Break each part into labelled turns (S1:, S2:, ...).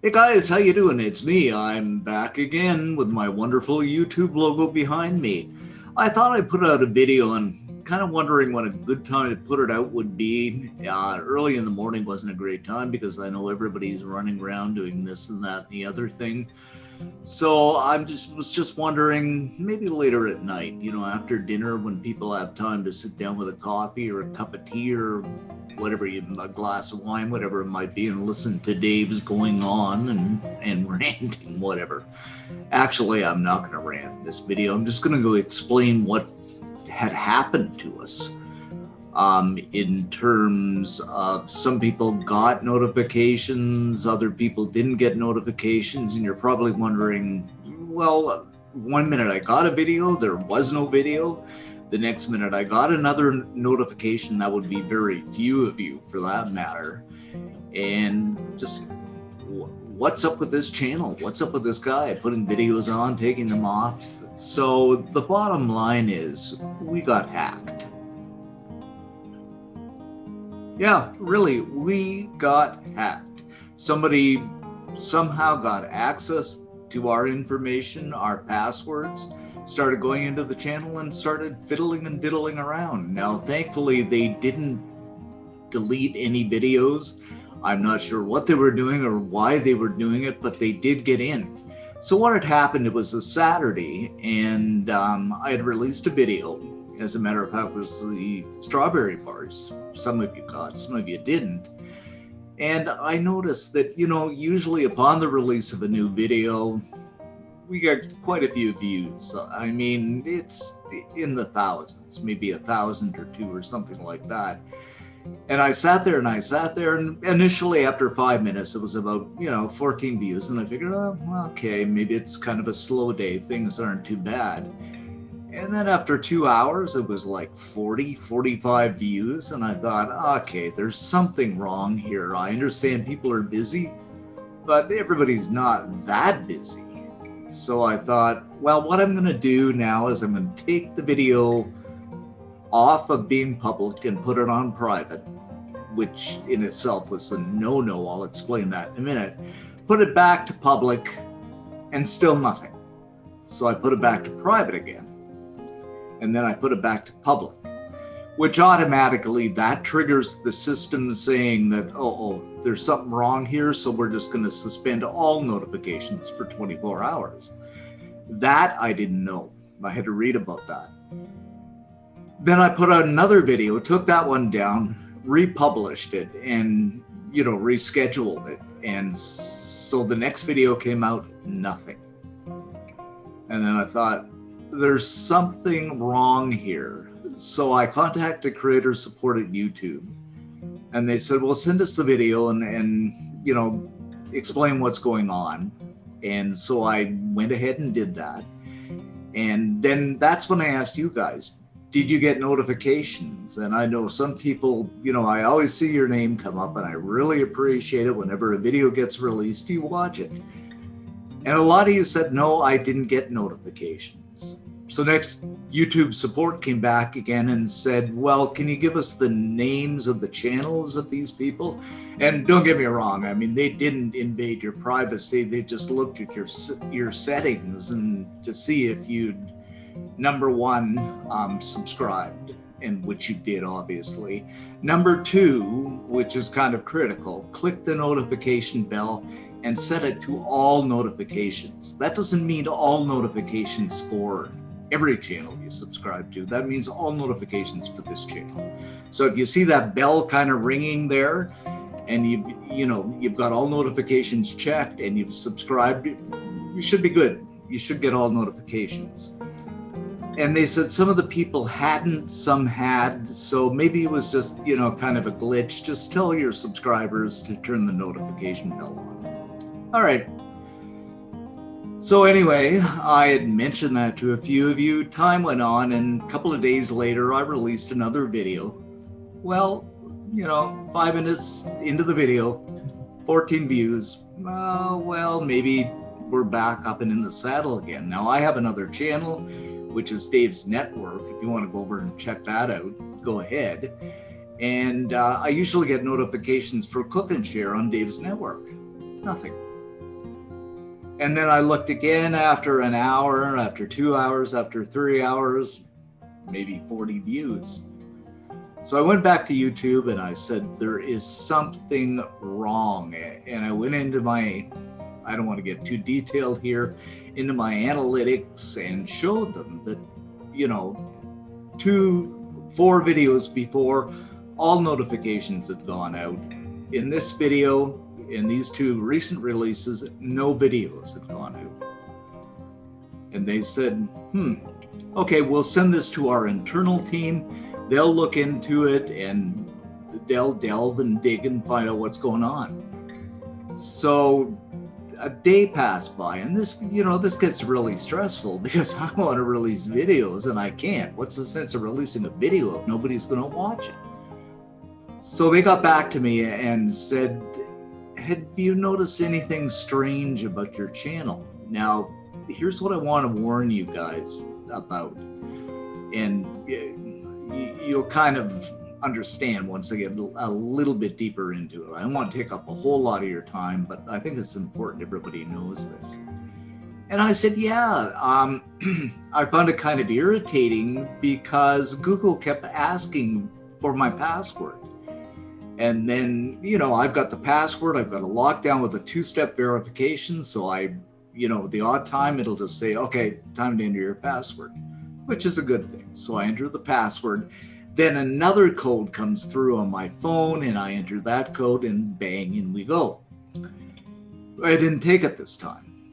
S1: Hey guys, how you doing? It's me. I'm back again with my wonderful YouTube logo behind me. I thought I'd put out a video and kind of wondering when a good time to put it out would be. Early in the morning wasn't a great time because I know everybody's running around doing this and that and the other thing. So was just wondering, maybe later at night, after dinner when people have time to sit down with a coffee or a cup of tea or whatever, a glass of wine, whatever it might be, and listen to Dave's going on and ranting, whatever. Actually, I'm not going to rant this video. I'm just going to go explain what had happened to us. In terms of some people got notifications, other people didn't get notifications, and you're probably wondering, well, one minute I got a video, there was no video. The next minute I got another notification. That would be very few of you for that matter. And just what's up with this channel? What's up with this guy putting videos on, taking them off? So the bottom line is we got hacked. Yeah, really, we got hacked. Somebody somehow got access to our information, our passwords, started going into the channel and started fiddling and diddling around. Now, thankfully, they didn't delete any videos. I'm not sure what they were doing or why they were doing it, but they did get in. So what had happened, it was a Saturday, and I had released a video. As a matter of fact, it was the strawberry bars. Some of you got, some of you didn't. And I noticed that, usually upon the release of a new video, we get quite a few views. I mean, it's in the thousands, maybe 1,000 or 2 or something like that. And I sat there and initially after 5 minutes, it was about, 14 views. And I figured, oh, well, okay, maybe it's kind of a slow day. Things aren't too bad. And then after 2 hours, it was like 40, 45 views. And I thought, okay, there's something wrong here. I understand people are busy, but everybody's not that busy. So I thought, well, what I'm going to do now is I'm going to take the video off of being public and put it on private, which in itself was a no-no. I'll explain that in a minute. Put it back to public and still nothing. So I put it back to private again. And then I put it back to public, which automatically that triggers the system saying that, oh, there's something wrong here. So we're just going to suspend all notifications for 24 hours. That I didn't know. I had to read about that. Then I put out another video, took that one down, republished it and, rescheduled it. And so the next video came out, nothing. And then I thought, there's something wrong here. So I contacted creator support at YouTube and they said, well, send us the video and explain what's going on. And so I went ahead and did that. And then that's when I asked you guys, did you get notifications? And I know some people, I always see your name come up and I really appreciate it. Whenever a video gets released, you watch it. And a lot of you said, no, I didn't get notifications. So next, YouTube support came back again and said, well, can you give us the names of the channels of these people? And don't get me wrong, I mean, they didn't invade your privacy. They just looked at your settings and to see if you'd, number one, subscribed, and which you did, obviously. Number two, which is kind of critical, click the notification bell and set it to all notifications. That doesn't mean all notifications for every channel you subscribe to. That means all notifications for this channel. So if you see that bell kind of ringing there and you've got all notifications checked and you've subscribed, you should be good. You should get all notifications. And they said some of the people hadn't, some had. So maybe it was just, kind of a glitch. Just tell your subscribers to turn the notification bell on. All right. So anyway, I had mentioned that to a few of you. Time went on and a couple of days later, I released another video. Well, 5 minutes into the video, 14 views. Well, maybe we're back up and in the saddle again. Now I have another channel, which is Dave's Network. If you want to go over and check that out, go ahead. And I usually get notifications for Cook and Share on Dave's Network. Nothing. And then I looked again after an hour, after 2 hours, after 3 hours, maybe 40 views. So I went back to YouTube and I said, there is something wrong. And I went into my, I don't want to get too detailed here, into my analytics and showed them that, 4 videos before, all notifications had gone out. In this video, in these 2 recent releases, no videos had gone out. And they said, okay, we'll send this to our internal team. They'll look into it and they'll delve and dig and find out what's going on. So a day passed by, and this gets really stressful because I want to release videos and I can't. What's the sense of releasing a video if nobody's going to watch it? So they got back to me and said, have you noticed anything strange about your channel? Now, here's what I want to warn you guys about. And you'll kind of understand once I get a little bit deeper into it. I don't want to take up a whole lot of your time, but I think it's important everybody knows this. And I said, yeah, I found it kind of irritating because Google kept asking for my password. And then, I've got the password, I've got a lockdown with a 2-step verification. So the odd time it'll just say, okay, time to enter your password, which is a good thing. So I enter the password, then another code comes through on my phone and I enter that code and bang, in we go. I didn't take it this time.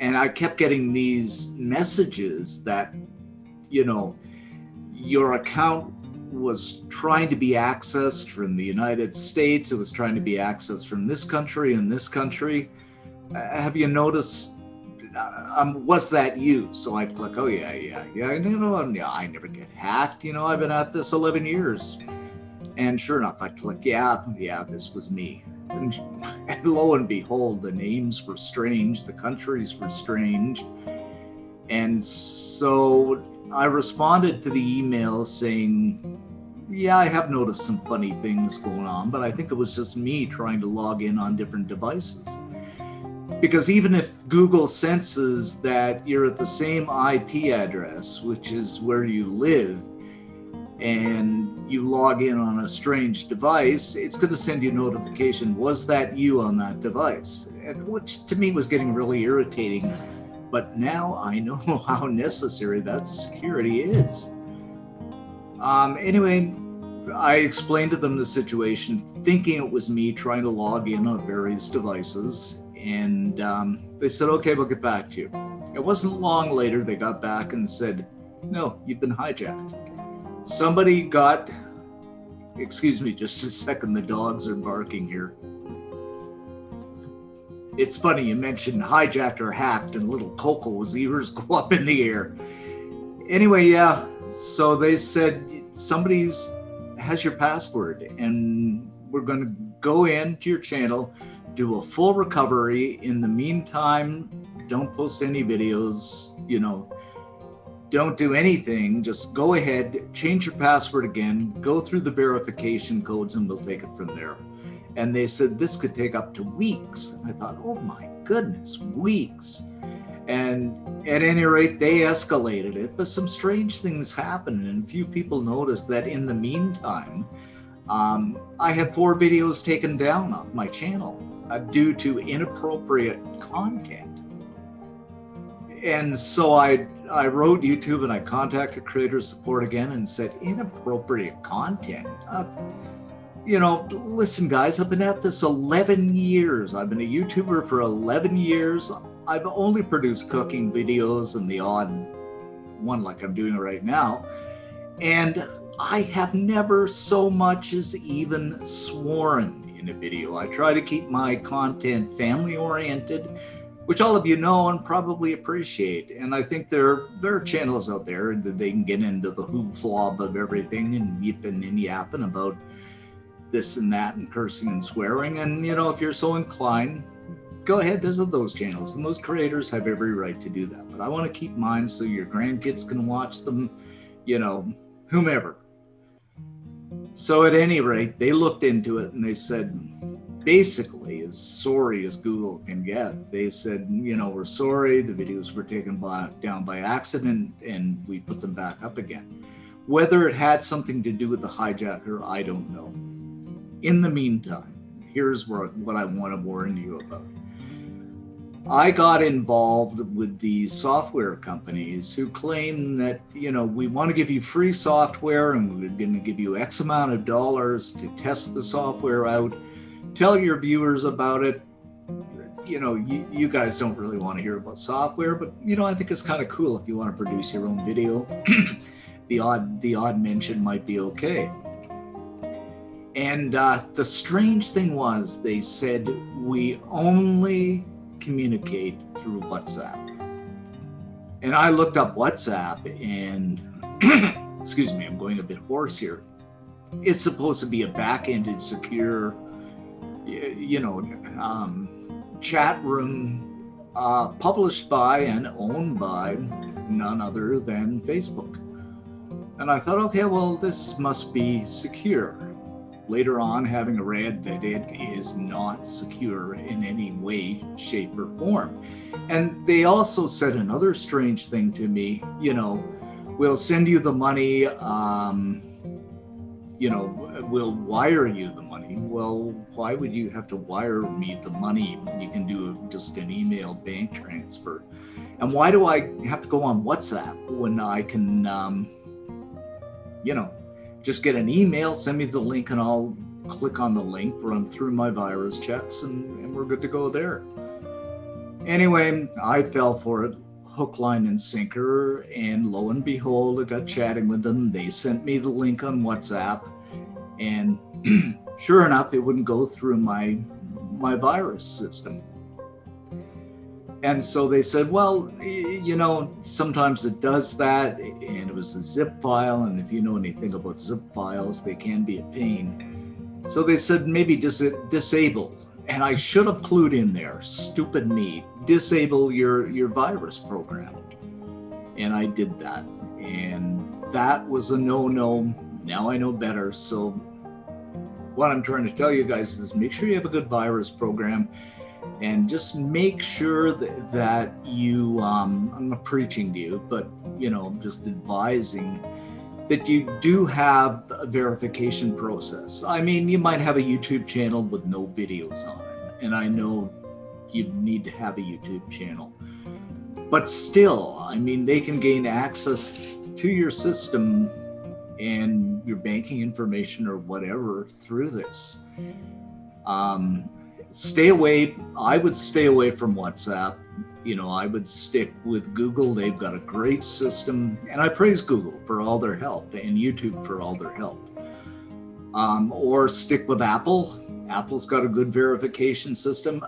S1: And I kept getting these messages that, your account was trying to be accessed from the United States. It was trying to be accessed from this country and this country. Have you noticed? Was that you? So I'd click, oh yeah. I never get hacked. I've been at this 11 years. And sure enough, I'd click, yeah, this was me. And lo and behold, the names were strange, the countries were strange. And so I responded to the email saying, yeah, I have noticed some funny things going on, but I think it was just me trying to log in on different devices. Because even if Google senses that you're at the same IP address, which is where you live, and you log in on a strange device, it's going to send you a notification, was that you on that device? And which to me was getting really irritating. But now I know how necessary that security is. Anyway, I explained to them the situation, thinking it was me trying to log in on various devices. And they said, okay, we'll get back to you. It wasn't long later, they got back and said, no, you've been hijacked. Somebody got, excuse me just a second, the dogs are barking here. It's funny, you mentioned hijacked or hacked and little Coco's ears go up in the air. Anyway, yeah, so they said, somebody's has your password and we're going to go into your channel, do a full recovery. In the meantime, don't post any videos, don't do anything. Just go ahead, change your password again, go through the verification codes and we'll take it from there. And they said this could take up to weeks. I thought, oh my goodness, weeks. And at any rate, they escalated it, but some strange things happened. And a few people noticed that in the meantime, I had 4 videos taken down off my channel due to inappropriate content. And so I wrote YouTube and I contacted creator support again and said, inappropriate content. Listen guys, I've been at this 11 years. I've been a YouTuber for 11 years. I've only produced cooking videos and the odd one like I'm doing right now. And I have never so much as even sworn in a video. I try to keep my content family oriented, which all of you know and probably appreciate. And I think there are channels out there that they can get into the hoopla of everything and yipping and yapping about this and that and cursing and swearing. And, if you're so inclined, go ahead, visit those channels. And those creators have every right to do that. But I want to keep mine so your grandkids can watch them, whomever. So at any rate, they looked into it and they said, basically as sorry as Google can get. They said, we're sorry, the videos were taken down by accident and we put them back up again. Whether it had something to do with the hijacker, I don't know. In the meantime, here's what I want to warn you about. I got involved with the software companies who claim that, we want to give you free software and we're going to give you X amount of dollars to test the software out. Tell your viewers about it. You guys don't really want to hear about software, but, I think it's kind of cool if you want to produce your own video. The odd mention might be okay. And the strange thing was they said we only communicate through WhatsApp. And I looked up WhatsApp and, excuse me, I'm going a bit hoarse here. It's supposed to be a back-ended, secure, chat room published by and owned by none other than Facebook. And I thought, okay, well, this must be secure. Later on, having read that it is not secure in any way, shape, or form. And they also said another strange thing to me, we'll send you the money, we'll wire you the money. Well, why would you have to wire me the money when you can do just an email bank transfer? And why do I have to go on WhatsApp when I can, just get an email, send me the link, and I'll click on the link, run through my virus checks, and we're good to go there. Anyway, I fell for it, hook, line, and sinker, and lo and behold, I got chatting with them. They sent me the link on WhatsApp, and sure enough, it wouldn't go through my virus system. And so they said, well, sometimes it does that, and it was a zip file, and if you know anything about zip files, they can be a pain. So they said maybe disable, and I should have clued in there, stupid me, disable your virus program. And I did that, and that was a no-no. Now I know better. So what I'm trying to tell you guys is make sure you have a good virus program. And just make sure that you, I'm not preaching to you, but, just advising that you do have a verification process. I mean, you might have a YouTube channel with no videos on it. And I know you need to have a YouTube channel. But still, I mean, they can gain access to your system and your banking information or whatever through this. Stay away. I would stay away from WhatsApp. I would stick with Google. They've got a great system, and I praise Google for all their help and YouTube for all their help. Or stick with Apple. Apple's got a good verification system.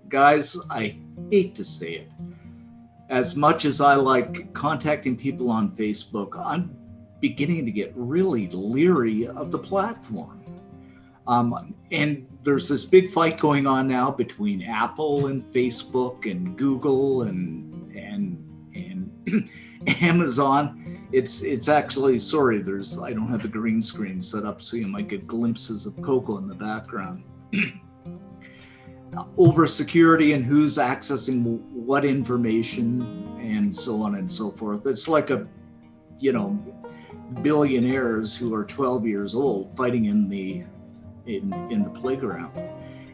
S1: Guys, I hate to say it. As much as I like contacting people on Facebook, I'm beginning to get really leery of the platform. And there's this big fight going on now between Apple and Facebook and Google and Amazon. It's actually, sorry, I don't have the green screen set up, so you might get glimpses of Coco in the background. Over security and who's accessing what information and so on and so forth. It's like billionaires who are 12 years old fighting in the playground.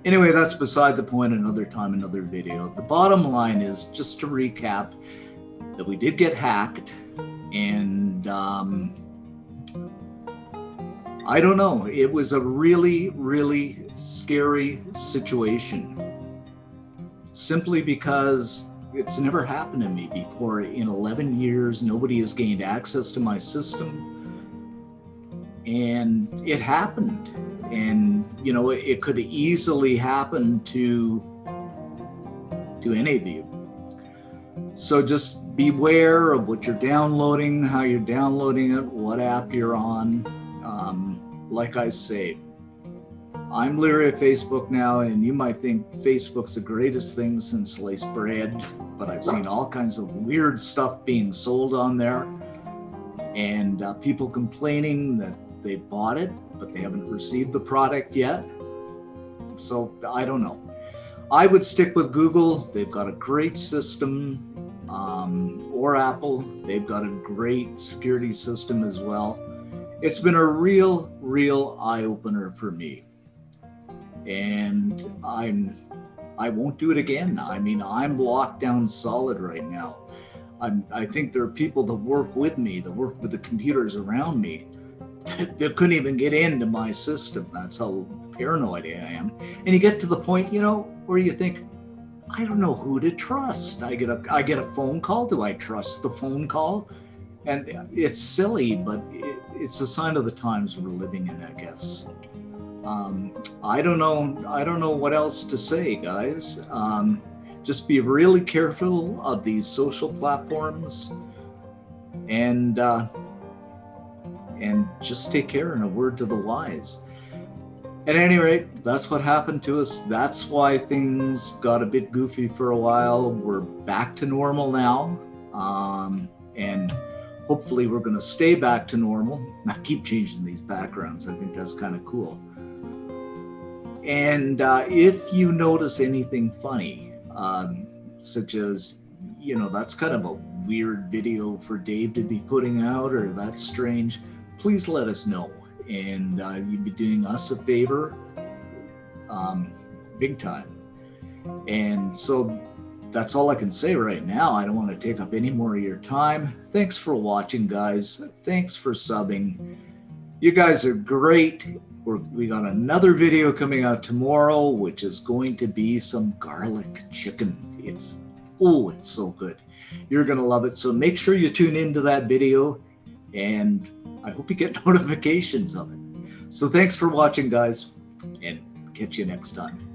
S1: Anyway, that's beside the point. Another time, another video. The bottom line is, just to recap, that we did get hacked, and I don't know, it was a really, really scary situation, simply because it's never happened to me before. In 11 years, nobody has gained access to my system, and it happened. And, it could easily happen to any of you. So just beware of what you're downloading, how you're downloading it, what app you're on. Like I say, I'm leery of Facebook now, and you might think Facebook's the greatest thing since sliced bread, but I've seen all kinds of weird stuff being sold on there, and people complaining that they bought it, but they haven't received the product yet. So I don't know. I would stick with Google. They've got a great system, or Apple. They've got a great security system as well. It's been a real eye-opener for me. And I won't do it again. I mean, I'm locked down solid right now. I think there are people that work with me, that work with the computers around me, that couldn't even get into my system. That's how paranoid I am. And you get to the point, where you think, I don't know who to trust. I get a phone call. Do I trust the phone call? And it's silly, but it's a sign of the times we're living in, I guess. I don't know what else to say, guys. Just be really careful of these social platforms, and just take care. And a word to the wise. At any rate, that's what happened to us. That's why things got a bit goofy for a while. We're back to normal now, and hopefully we're going to stay back to normal. I keep changing these backgrounds. I think that's kind of cool. And if you notice anything funny, such as, that's kind of a weird video for Dave to be putting out, or that's strange, please let us know. And you'd be doing us a favor, big time. And so that's all I can say right now. I don't want to take up any more of your time. Thanks for watching, guys. Thanks for subbing. You guys are great. We got another video coming out tomorrow, which is going to be some garlic chicken. It's so good. You're going to love it. So make sure you tune into that video, and I hope you get notifications of it. So thanks for watching, guys, and catch you next time.